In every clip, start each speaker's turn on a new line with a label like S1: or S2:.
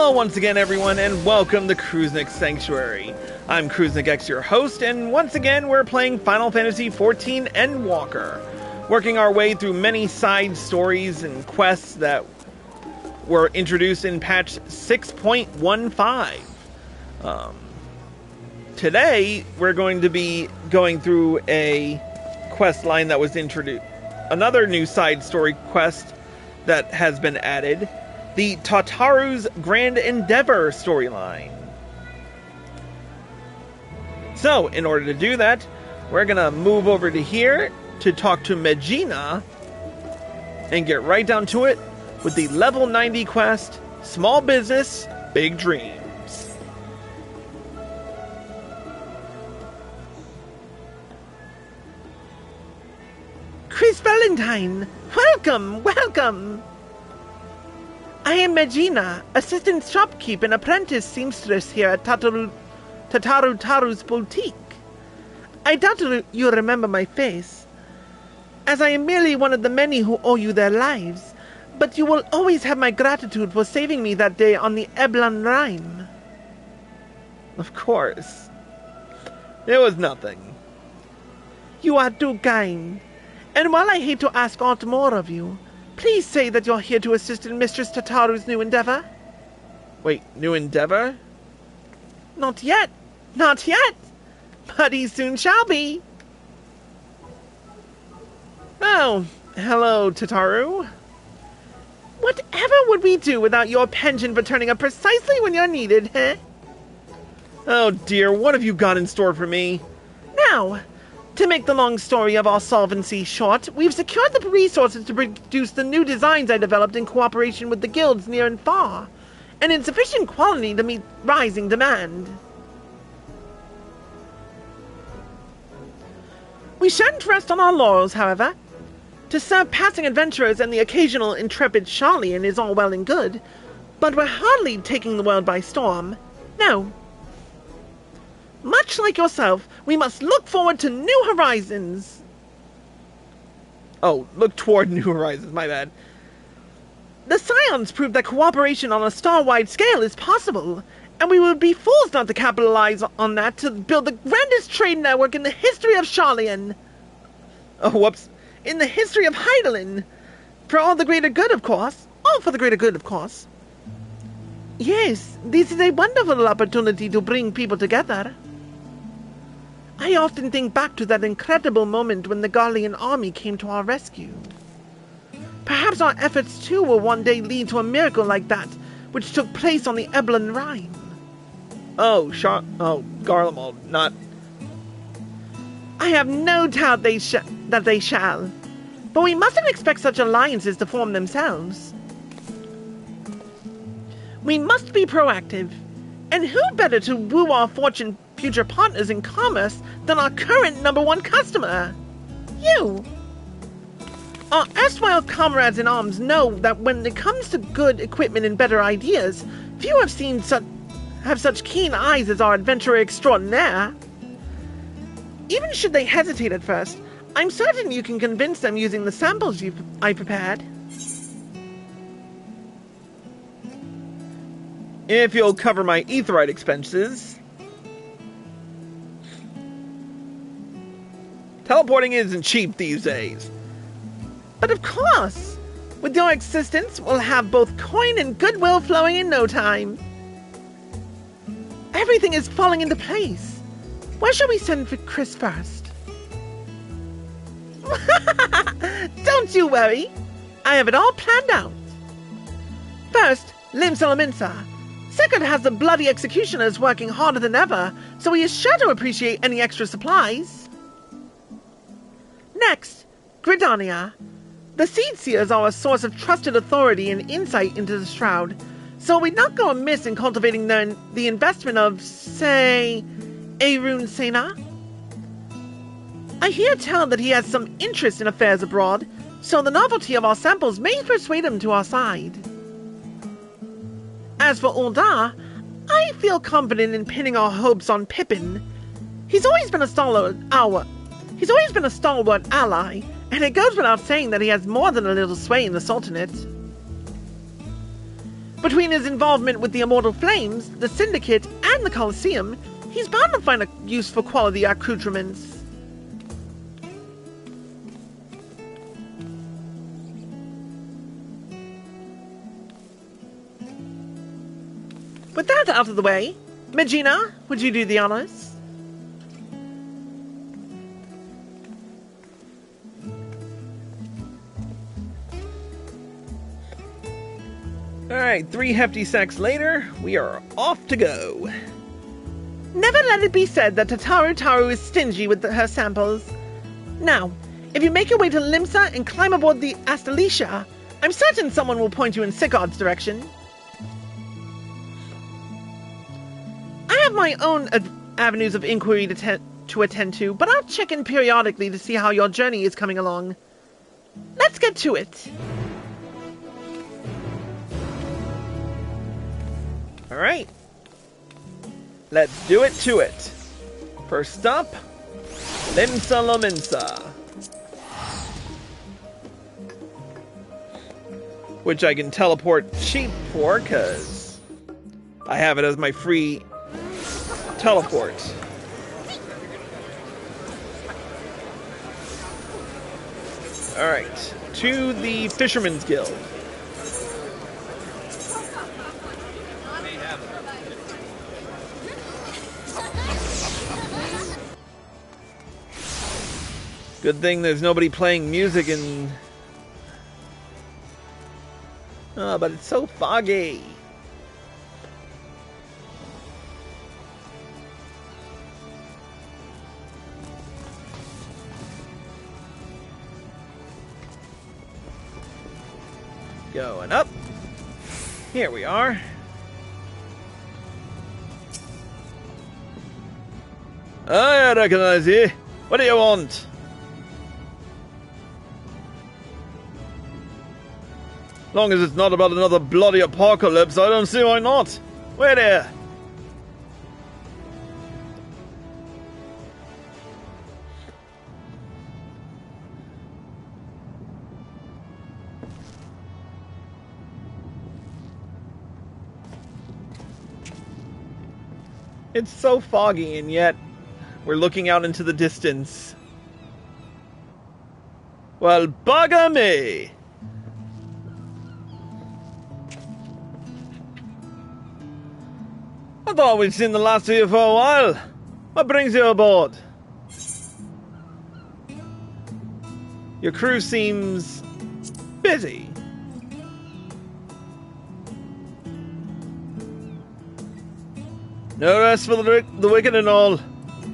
S1: Hello once again, everyone, and welcome to Kruznik's Sanctuary. I'm Kruznik X, your host, and once again we're playing Final Fantasy XIV Endwalker, working our way through many side stories and quests that were introduced in patch 6.15. Today, we're going to be going through a quest line that was introduced, another new side story quest that has been added, the Tataru's Grand Endeavor storyline. So, in order to do that, we're gonna move over to here to talk to Mehdjina and get right down to it with the level 90 quest, Small Business, Big Dreams.
S2: Chris Valentine, welcome! I am Mehdjina, assistant shopkeep and apprentice seamstress here at Taru's boutique. I doubt you remember my face, as I am merely one of the many who owe you their lives, but you will always have my gratitude for saving me that day on the Eblan Rhyme.
S1: Of course. It was nothing.
S2: You are too kind. And while I hate to ask aught more of you, please say that you're here to assist in Mistress Tataru's new endeavor.
S1: Wait, new endeavor?
S2: Not yet, but he soon shall be.
S1: Oh, hello, Tataru.
S2: Whatever would we do without your penchant for turning up precisely when you're needed, huh?
S1: Oh dear, what have you got in store for me?
S2: Now, to make the long story of our solvency short, we've secured the resources to produce the new designs I developed in cooperation with the guilds near and far, and in sufficient quality to meet rising demand. We shan't rest on our laurels, however. To serve passing adventurers and the occasional intrepid Charlian is all well and good, but we're hardly taking the world by storm. No. Much like yourself, we must look forward to new horizons.
S1: Oh, look toward new horizons, my bad.
S2: The Scions prove that cooperation on a star-wide scale is possible, and we would be fools not to capitalize on that to build the grandest trade network in the history of Charlian.
S1: Oh, whoops.
S2: In the history of Heidelin. For all the greater good, of course. All for the greater good, of course. Yes, this is a wonderful opportunity to bring people together. I often think back to that incredible moment when the Garlean army came to our rescue. Perhaps our efforts too will one day lead to a miracle like that, which took place on the Eblan Rhyme.
S1: Garlemald, not...
S2: I have no doubt that they shall. But we mustn't expect such alliances to form themselves. We must be proactive. And who better to woo our fortune future partners in commerce than our current #1 customer? You! Our erstwhile comrades in arms know that when it comes to good equipment and better ideas, few have such keen eyes as our adventurer extraordinaire. Even should they hesitate at first, I'm certain you can convince them using the samples I prepared.
S1: If you'll cover my aetheryte expenses. Teleporting isn't cheap these days.
S2: But of course! With your assistance, we'll have both coin and goodwill flowing in no time. Everything is falling into place. Where shall we send for Chris first? Don't you worry. I have it all planned out. First, Lim Salaminsa. Second has the bloody executioners working harder than ever, so he is sure to appreciate any extra supplies. Next, Gridania. The Seed Seers are a source of trusted authority and insight into the Shroud, so we'd not go amiss in cultivating the investment of, say, Arun Sena. I hear tell that he has some interest in affairs abroad, so the novelty of our samples may persuade him to our side. As for Ul'dah, I feel confident in pinning our hopes on Pippin. He's always been a stalwart ally, and it goes without saying that he has more than a little sway in the Sultanate. Between his involvement with the Immortal Flames, the Syndicate, and the Colosseum, he's bound to find a use for quality accoutrements. With that out of the way, Mehdjina, would you do the honors?
S1: Alright, 3 hefty sacks later, we are off to go.
S2: Never let it be said that Tataru is stingy with her samples. Now, if you make your way to Limsa and climb aboard the Astalicia, I'm certain someone will point you in Sigurd's direction. I have my own avenues of inquiry to attend to, but I'll check in periodically to see how your journey is coming along. Let's get to it.
S1: Alright. Let's do it to it. First up, Limsa Lominsa. Which I can teleport cheap for, because I have it as my free teleport. Alright, to the Fisherman's Guild. Good thing there's nobody playing music in... Oh, but it's so foggy. Going up. Here we are. I recognize you. What do you want? Long as it's not about another bloody apocalypse, I don't see why not. Wait here. It's so foggy, and yet we're looking out into the distance. Well, bugger me! I thought we'd seen the last of you for a while. What brings you aboard? Your crew seems busy. No rest for the wicked and all.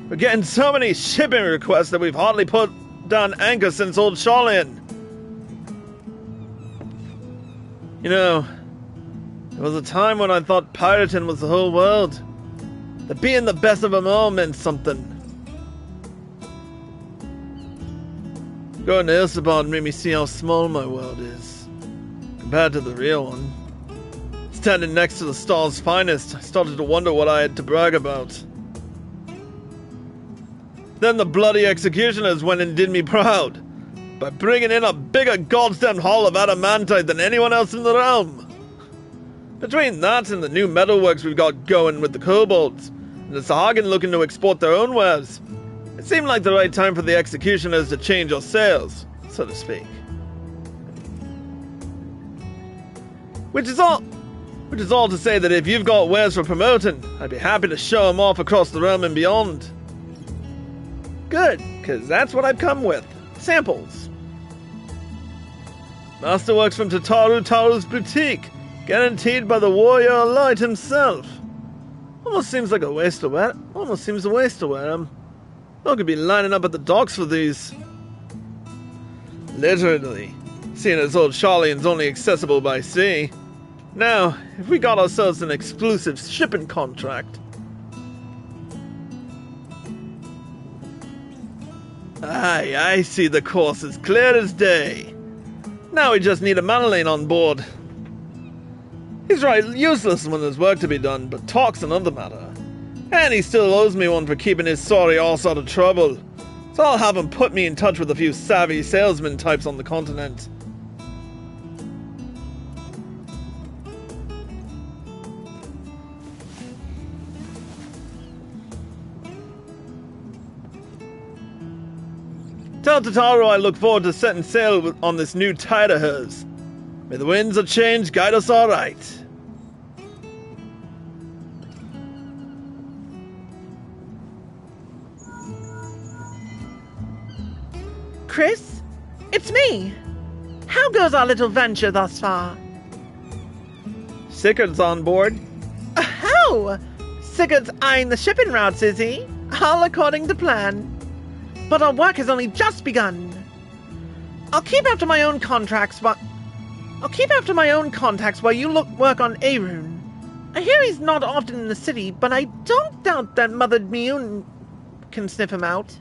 S1: We're getting so many shipping requests that we've hardly put down anchor since old Charlian. You know, there was a time when I thought pirating was the whole world. That being the best of them all meant something. Going to Ilsabard made me see how small my world is, compared to the real one. Standing next to the star's finest, I started to wonder what I had to brag about. Then the bloody executioners went and did me proud, by bringing in a bigger goddamn haul of adamantite than anyone else in the realm. Between that and the new metalworks we've got going with the kobolds, and the Sahagin looking to export their own wares, it seemed like the right time for the executioners to change our sails, so to speak. Which is all to say that if you've got wares for promoting, I'd be happy to show them off across the realm and beyond. Good, because that's what I've come with. Samples. Masterworks from Taru's boutique, guaranteed by the warrior light himself. Almost seems a waste to wear them. I could be lining up at the docks for these. Literally, seeing as old Charlian's only accessible by sea. Now, if we got ourselves an exclusive shipping contract. Aye, I see the course as clear as day. Now we just need a Manolane on board. He's right useless when there's work to be done, but talk's another matter. And he still owes me one for keeping his sorry arse out of trouble. So I'll have him put me in touch with a few savvy salesman types on the continent. Tell Tataru I look forward to setting sail on this new tide of hers. May the winds of change guide us all right.
S2: Chris, it's me. How goes our little venture thus far?
S1: Sigurd's on board.
S2: Oh! Sigurd's eyeing the shipping routes, is he? All according to plan. But our work has only just begun. I'll keep after my own contacts while you work on Arun. I hear he's not often in the city, but I don't doubt that Mother Mehdjina can sniff him out.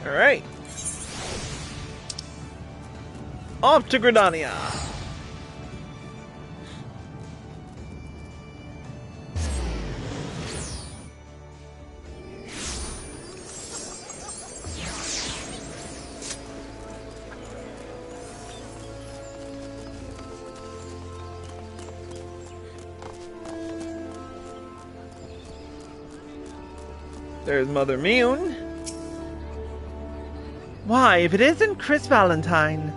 S1: Alright. Off to Gridania. There's Mother Mehdjina.
S2: Why, if it isn't Chris Valentine.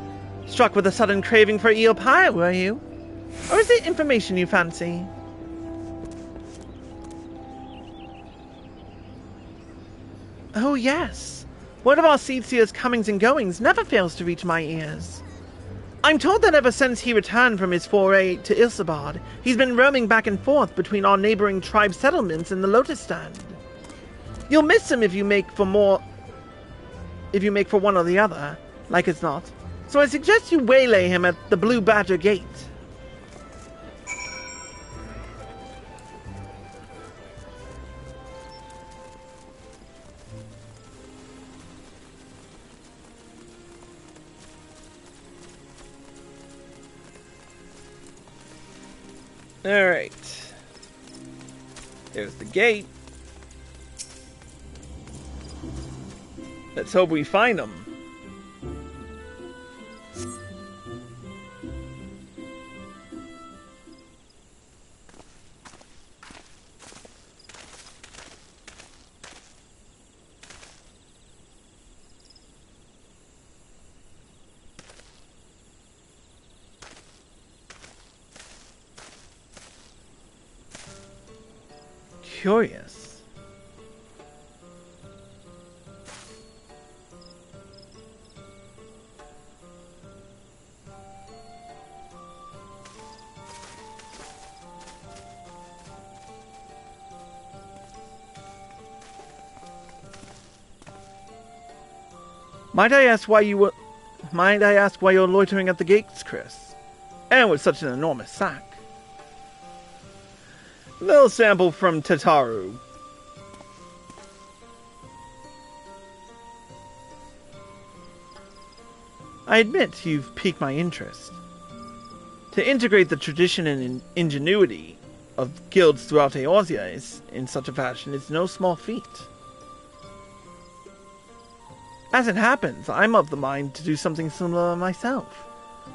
S2: Struck with a sudden craving for eel pie, were you? Or is it information you fancy? Oh yes. Word of our Seedseer's comings and goings never fails to reach my ears. I'm told that ever since he returned from his foray to Ilsabard, he's been roaming back and forth between our neighboring tribe settlements and the Lotus Stand. You'll miss him if you make for one or the other, like as not. So I suggest you waylay him at the Blue Badger Gate.
S1: Alright. There's the gate. Let's hope we find him. Curious. Might I ask why you're loitering at the gates, Chris? And with such an enormous sack. Little sample from Tataru. I admit you've piqued my interest. To integrate the tradition and ingenuity of guilds throughout Eorzea in such a fashion is no small feat. As it happens, I'm of the mind to do something similar myself,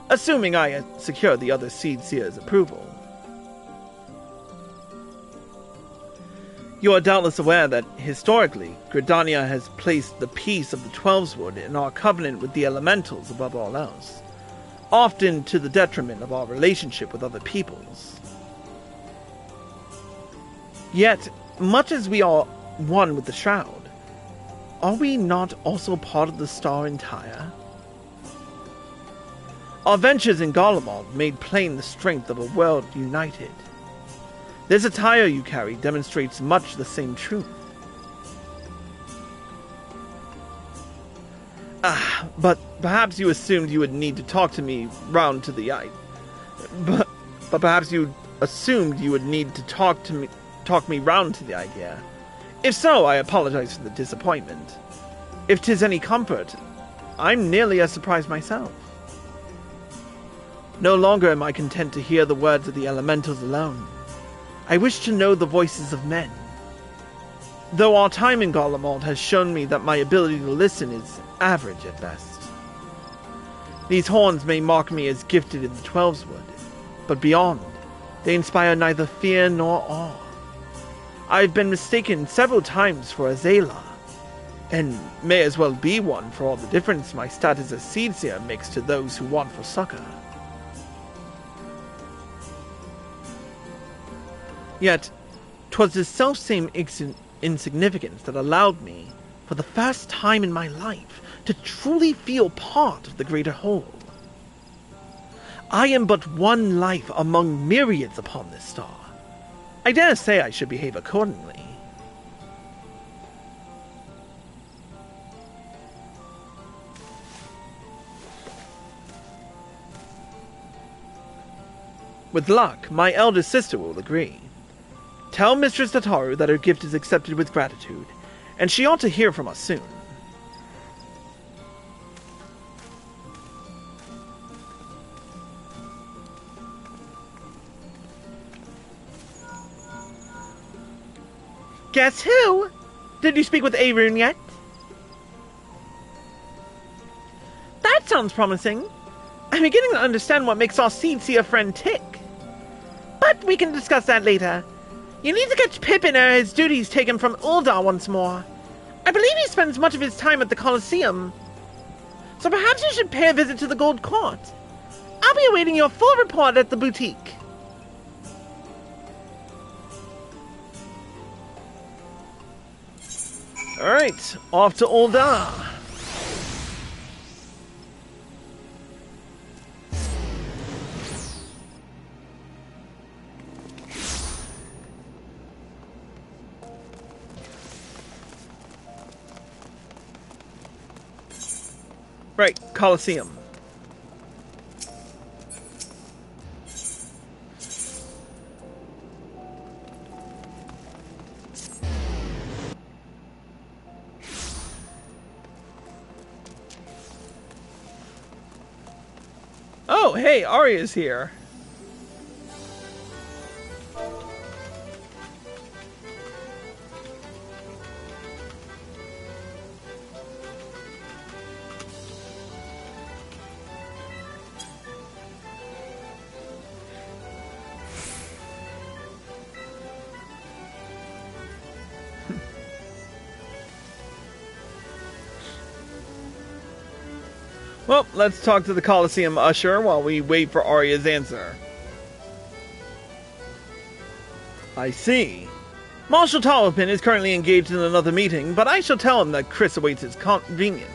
S1: assuming I secure the other Seedseer's approval. You are doubtless aware that, historically, Gridania has placed the peace of the Twelveswood in our covenant with the elementals above all else, often to the detriment of our relationship with other peoples. Yet, much as we are one with the Shroud, are we not also part of the Star Entire? Our ventures in Garlemald made plain the strength of a world united. This attire you carry demonstrates much the same truth. But perhaps you assumed you would need to talk to me round to the eye. But perhaps you assumed you would need to talk me round to the idea. If so, I apologize for the disappointment. If 'tis any comfort, I'm nearly as surprised myself. No longer am I content to hear the words of the elementals alone. I wish to know the voices of men. Though our time in Garlemald has shown me that my ability to listen is average at best. These horns may mark me as gifted in the Twelveswood, but beyond, They inspire neither fear nor awe. I've been mistaken several times for a Zayla, and may as well be one for all the difference my status as Seedseer makes to those who want for succor. Yet, 'twas this selfsame insignificance that allowed me, for the first time in my life, to truly feel part of the greater whole. I am but one life among myriads upon this star. I dare say I should behave accordingly. With luck, my elder sister will agree. Tell Mistress Tataru that her gift is accepted with gratitude, and she ought to hear from us soon.
S2: Guess who? Did you speak with Arun yet? That sounds promising. I'm beginning to understand what makes our Seedseer friend tick. But we can discuss that later. You need to catch Pippin or his duties taken from Uldar once more. I believe he spends much of his time at the Colosseum. So perhaps you should pay a visit to the Gold Court. I'll be awaiting your full report at the boutique.
S1: Alright, off to Uldar. Right, Colosseum. Oh, hey, Arya's here. Well, let's talk to the Colosseum usher while we wait for Arya's answer. I see. Marshal Talwapin is currently engaged in another meeting, but I shall tell him that Chris awaits his convenience.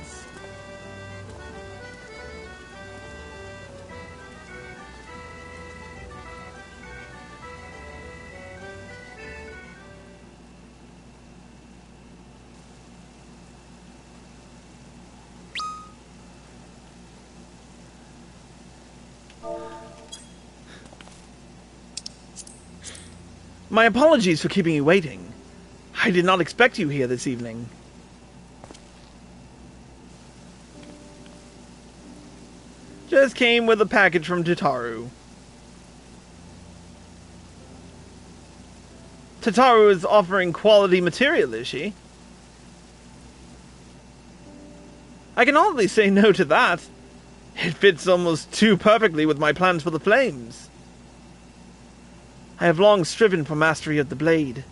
S1: My apologies for keeping you waiting. I did not expect you here this evening. Just came with a package from Tataru. Tataru is offering quality material, is she? I can hardly say no to that. It fits almost too perfectly with my plans for the flames. I have long striven for mastery of the blade.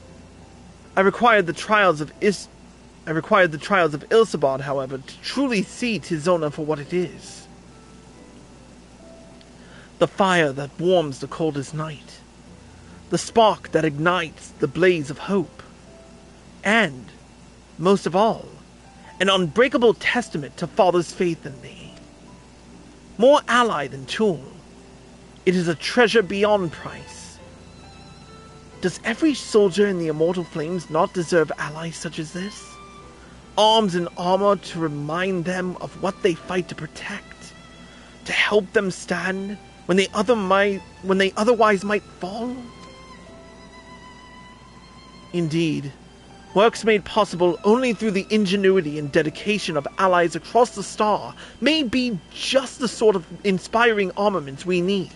S1: I required the trials of Ilsabad, however, to truly see Tizona for what it is. The fire that warms the coldest night. The spark that ignites the blaze of hope. And, most of all, an unbreakable testament to Father's faith in me. More ally than tool, it is a treasure beyond price. Does every soldier in the Immortal Flames not deserve allies such as this? Arms and armor to remind them of what they fight to protect, to help them stand when they otherwise might fall? Indeed, works made possible only through the ingenuity and dedication of allies across the star may be just the sort of inspiring armaments we need.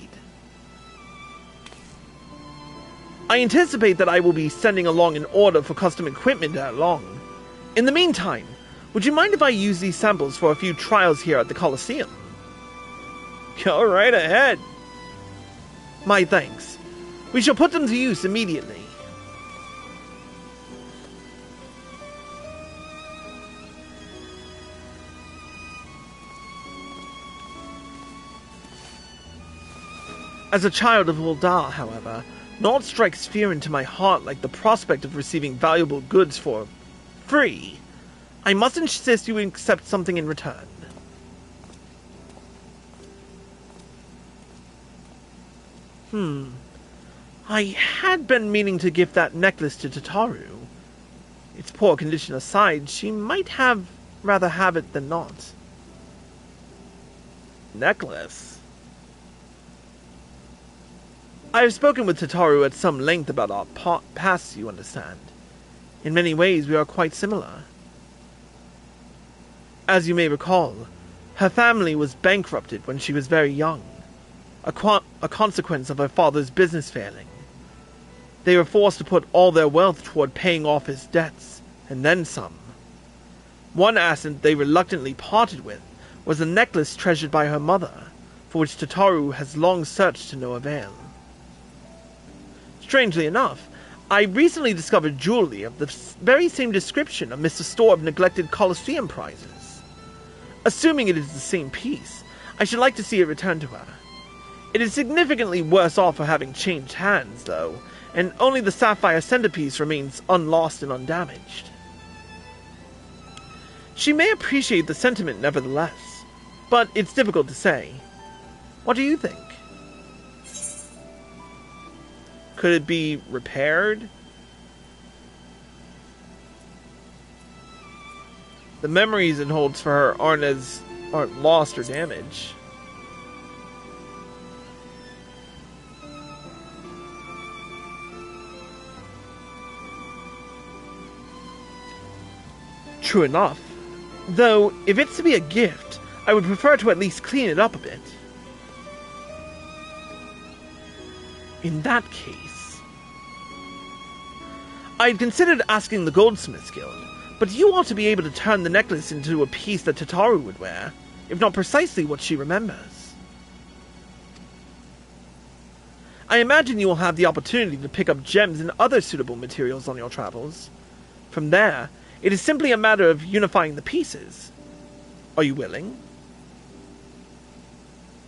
S1: I anticipate that I will be sending along an order for custom equipment ere long. In the meantime, would you mind if I use these samples for a few trials here at the Colosseum? Go right ahead. My thanks. We shall put them to use immediately. As a child of Uldar, however, naught strikes fear into my heart like the prospect of receiving valuable goods for free. I must insist you accept something in return. I had been meaning to gift that necklace to Tataru. Its poor condition aside, she might have rather have it than not. Necklace? I have spoken with Tataru at some length about our pasts, you understand. In many ways, we are quite similar. As you may recall, her family was bankrupted when she was very young, a consequence of her father's business failing. They were forced to put all their wealth toward paying off his debts, and then some. One asset they reluctantly parted with was a necklace treasured by her mother, for which Tataru has long searched to no avail. Strangely enough, I recently discovered jewelry of the very same description amidst a store of neglected Colosseum prizes. Assuming it is the same piece, I should like to see it returned to her. It is significantly worse off for having changed hands, though, and only the sapphire centerpiece remains unlost and undamaged. She may appreciate the sentiment nevertheless, but it's difficult to say. What do you think? Could it be repaired? The memories it holds for her aren't lost or damaged. True enough. Though, if it's to be a gift, I would prefer to at least clean it up a bit. In that case, I had considered asking the Goldsmiths Guild, but you ought to be able to turn the necklace into a piece that Tataru would wear, if not precisely what she remembers. I imagine you will have the opportunity to pick up gems and other suitable materials on your travels. From there, it is simply a matter of unifying the pieces. Are you willing?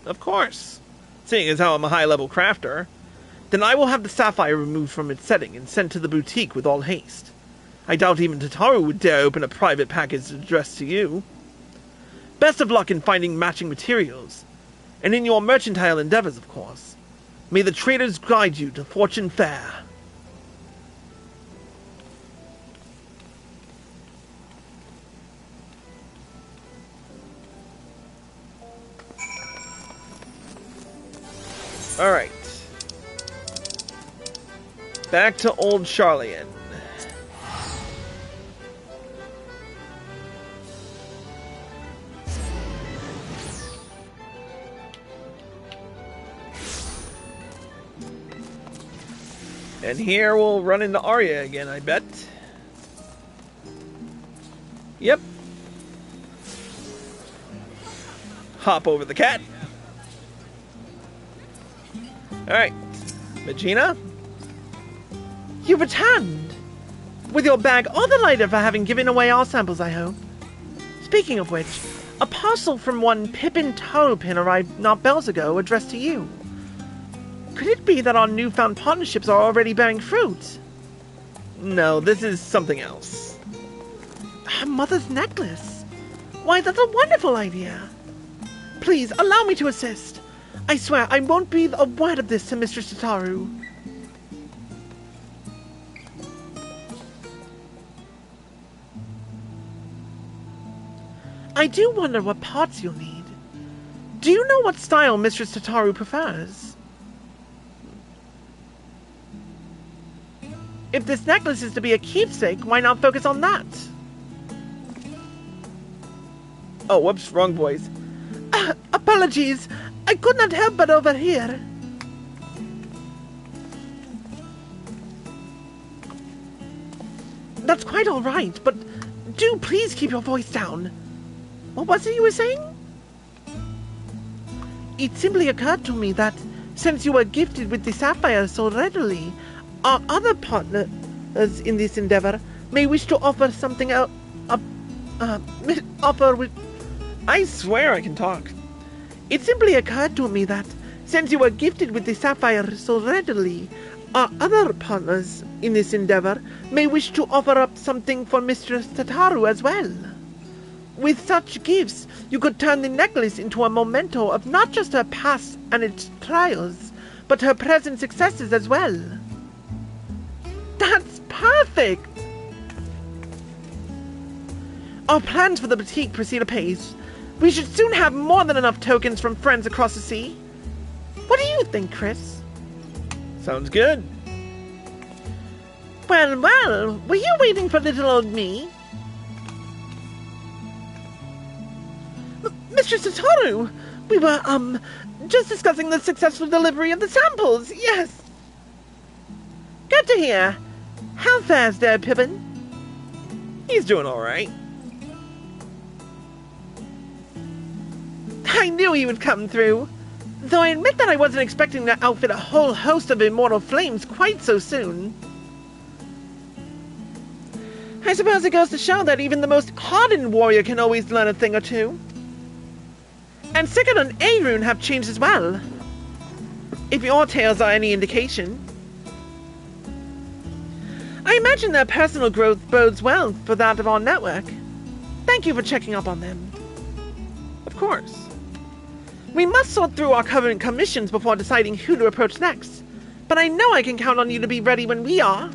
S1: Of course. Seeing as how I'm a high-level crafter. Then I will have the sapphire removed from its setting and sent to the boutique with all haste. I doubt even Tataru would dare open a private package addressed to you. Best of luck in finding matching materials, and in your mercantile endeavors, of course. May the traders guide you to fortune fair. Alright. Back to Old Charlian. And here we'll run into Arya again, I bet. Yep. Hop over the cat. Alright. Mehdjina?
S2: You returned! With your bag all the lighter for having given away our samples, I hope. Speaking of which, a parcel from one Pippin Taropin arrived not bells ago, addressed to you. Could it be that our newfound partnerships are already bearing fruit?
S1: No, this is something else.
S2: Her mother's necklace. Why, that's a wonderful idea. Please, allow me to assist. I swear I won't breathe a word of this to Mistress Tataru. I do wonder what parts you'll need. Do you know what style Mistress Tataru prefers? If this necklace is to be a keepsake, why not focus on that?
S1: Oh, whoops, wrong voice.
S2: Apologies, I could not help but overhear. That's quite all right, but do please keep your voice down. What was it you were saying? It simply occurred to me that, since you were gifted with the sapphire so readily, our other partners in this endeavor may wish to offer something else.
S1: I swear I can talk.
S2: It simply occurred to me that, since you were gifted with the sapphire so readily, our other partners in this endeavor may wish to offer up something for Mistress Tataru as well. With such gifts, you could turn the necklace into a memento of not just her past and its trials, but her present successes as well. That's perfect! Our plans for the boutique proceed apace. We should soon have more than enough tokens from friends across the sea. What do you think, Chris?
S1: Sounds good.
S2: Well, were you waiting for little old me? Mistress Tataru, we were, just discussing the successful delivery of the samples, yes. Good to hear. How fares there, Pippin?
S1: He's doing alright.
S2: I knew he would come through. Though I admit that I wasn't expecting to outfit a whole host of immortal flames quite so soon. I suppose it goes to show that even the most hardened warrior can always learn a thing or two. And Sigurd and Arun have changed as well. If your tales are any indication. I imagine their personal growth bodes well for that of our network. Thank you for checking up on them.
S1: Of course.
S2: We must sort through our current commissions before deciding who to approach next. But I know I can count on you to be ready when we are.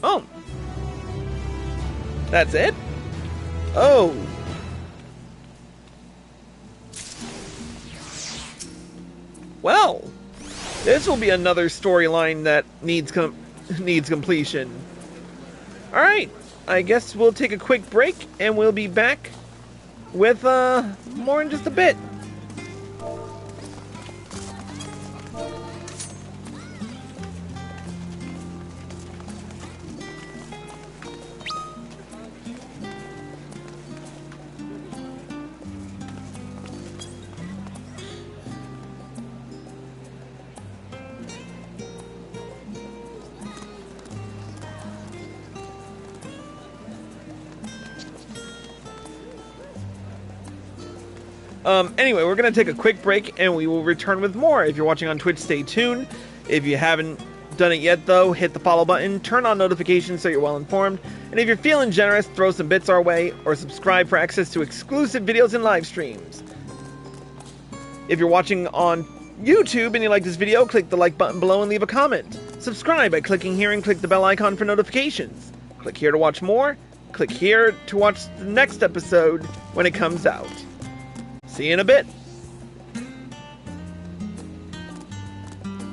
S1: Oh. That's it? Oh. Well, this will be another storyline that needs completion. Alright, I guess we'll take a quick break and we'll be back with more in just a bit. Anyway, we're going to take a quick break and we will return with more. If you're watching on Twitch, stay tuned. If you haven't done it yet, though, hit the follow button, turn on notifications so you're well informed. And if you're feeling generous, throw some bits our way or subscribe for access to exclusive videos and live streams. If you're watching on YouTube and you like this video, click the like button below and leave a comment. Subscribe by clicking here and click the bell icon for notifications. Click here to watch more. Click here to watch the next episode when it comes out. See you in a bit.